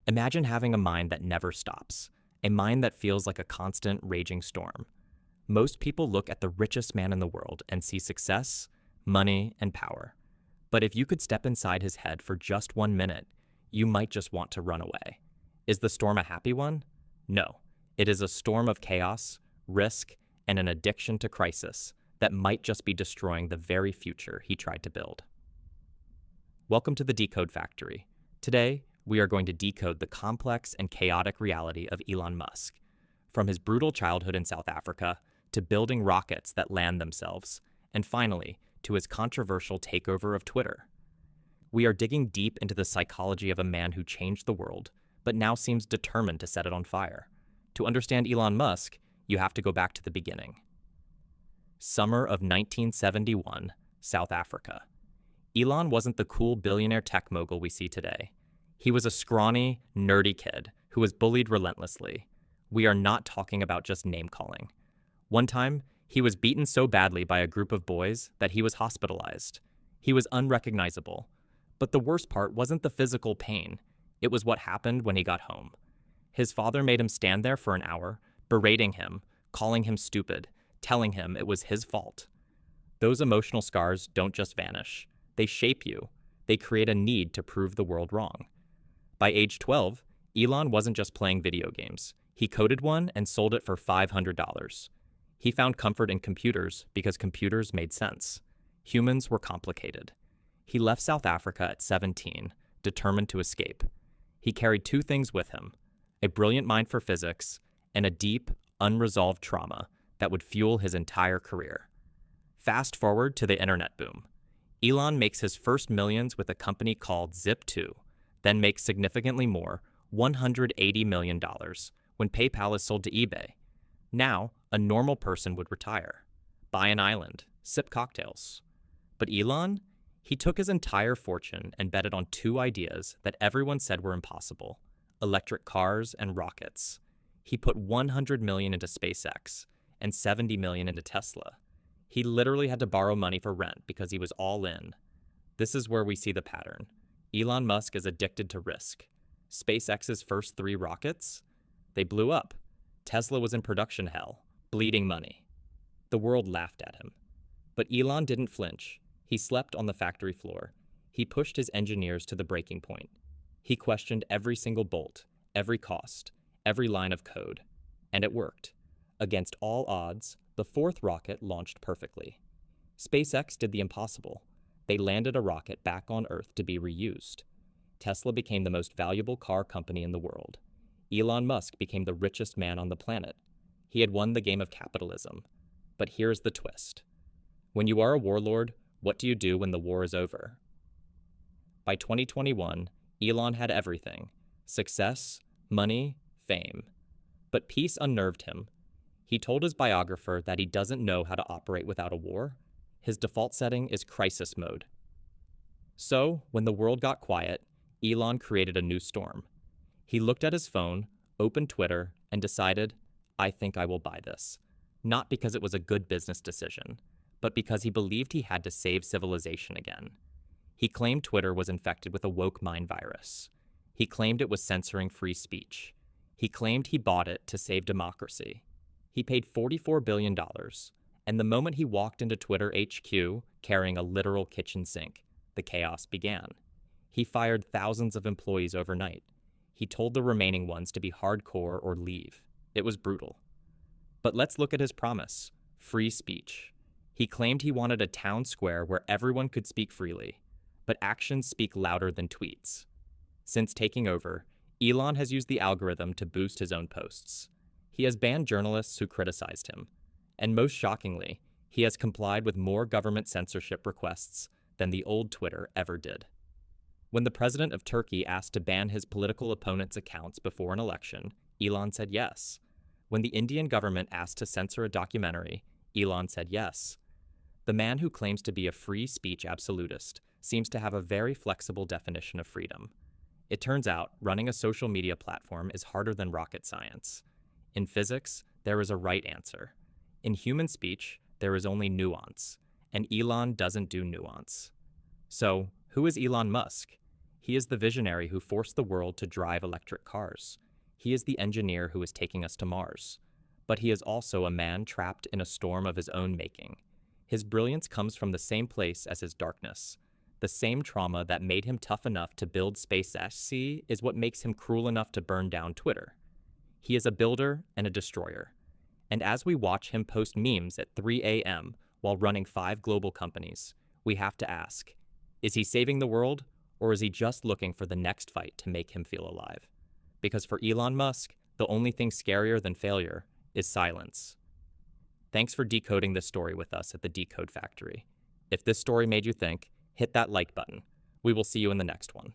Imagine having a mind that never stops, a mind that feels like a constant raging storm. Most people look at the richest man in the world and see success, money, and power. But if you could step inside his head for just 1 minute, you might just want to run away. Is the storm a happy one? No. It is a storm of chaos, risk, and an addiction to crisis that might just be destroying the very future he tried to build. Welcome to the Decode Factory. Today, we are going to decode the complex and chaotic reality of Elon Musk. From his brutal childhood in South Africa, to building rockets that land themselves, and finally, to his controversial takeover of Twitter. We are digging deep into the psychology of a man who changed the world, but now seems determined to set it on fire. To understand Elon Musk, you have to go back to the beginning. Summer of 1971, South Africa. Elon wasn't the cool billionaire tech mogul we see today. He was a scrawny, nerdy kid who was bullied relentlessly. We are not talking about just name-calling. One time, he was beaten so badly by a group of boys that he was hospitalized. He was unrecognizable. But the worst part wasn't the physical pain. It was what happened when he got home. His father made him stand there for an hour, berating him, calling him stupid, telling him it was his fault. Those emotional scars don't just vanish. They shape you. They create a need to prove the world wrong. By age 12, Elon wasn't just playing video games. He coded one and sold it for $500. He found comfort in computers because computers made sense. Humans were complicated. He left South Africa at 17, determined to escape. He carried two things with him: a brilliant mind for physics and a deep, unresolved trauma that would fuel his entire career. Fast forward to the internet boom. Elon makes his first millions with a company called Zip2, then makes significantly more, $180 million, when PayPal is sold to eBay. Now, a normal person would retire, buy an island, sip cocktails. But Elon? He took his entire fortune and bet it on two ideas that everyone said were impossible: electric cars and rockets. He put $100 million into SpaceX and $70 million into Tesla. He literally had to borrow money for rent because he was all in. This is where we see the pattern. Elon Musk is addicted to risk. SpaceX's first 3 rockets? They blew up. Tesla was in production hell, bleeding money. The world laughed at him. But Elon didn't flinch. He slept on the factory floor. He pushed his engineers to the breaking point. He questioned every single bolt, every cost, every line of code. And it worked. Against all odds, the 4th rocket launched perfectly. SpaceX did the impossible. They landed a rocket back on Earth to be reused. Tesla became the most valuable car company in the world. Elon Musk became the richest man on the planet. He had won the game of capitalism. But here's the twist. When you are a warlord, what do you do when the war is over? By 2021, Elon had everything: success, money, fame. But peace unnerved him. He told his biographer that he doesn't know how to operate without a war. His default setting is crisis mode. So, when the world got quiet, Elon created a new storm. He looked at his phone, opened Twitter, and decided, I think I will buy this. Not because it was a good business decision, but because he believed he had to save civilization again. He claimed Twitter was infected with a woke mind virus. He claimed it was censoring free speech. He claimed he bought it to save democracy. He paid $44 billion, and the moment he walked into Twitter HQ carrying a literal kitchen sink, the chaos began. He fired thousands of employees overnight. He told the remaining ones to be hardcore or leave. It was brutal. But let's look at his promise: free speech. He claimed he wanted a town square where everyone could speak freely, but actions speak louder than tweets. Since taking over, Elon has used the algorithm to boost his own posts. He has banned journalists who criticized him, and most shockingly, he has complied with more government censorship requests than the old Twitter ever did. When the president of Turkey asked to ban his political opponents' accounts before an election, Elon said yes. When the Indian government asked to censor a documentary, Elon said yes. The man who claims to be a free speech absolutist seems to have a very flexible definition of freedom. It turns out running a social media platform is harder than rocket science. In physics, there is a right answer. In human speech, there is only nuance, and Elon doesn't do nuance. So, who is Elon Musk? He is the visionary who forced the world to drive electric cars. He is the engineer who is taking us to Mars. But he is also a man trapped in a storm of his own making. His brilliance comes from the same place as his darkness. The same trauma that made him tough enough to build SpaceX is what makes him cruel enough to burn down Twitter. He is a builder and a destroyer. And as we watch him post memes at 3 a.m. while running 5 global companies, we have to ask, is he saving the world, or is he just looking for the next fight to make him feel alive? Because for Elon Musk, the only thing scarier than failure is silence. Thanks for decoding this story with us at the Decode Factory. If this story made you think, hit that like button. We will see you in the next one.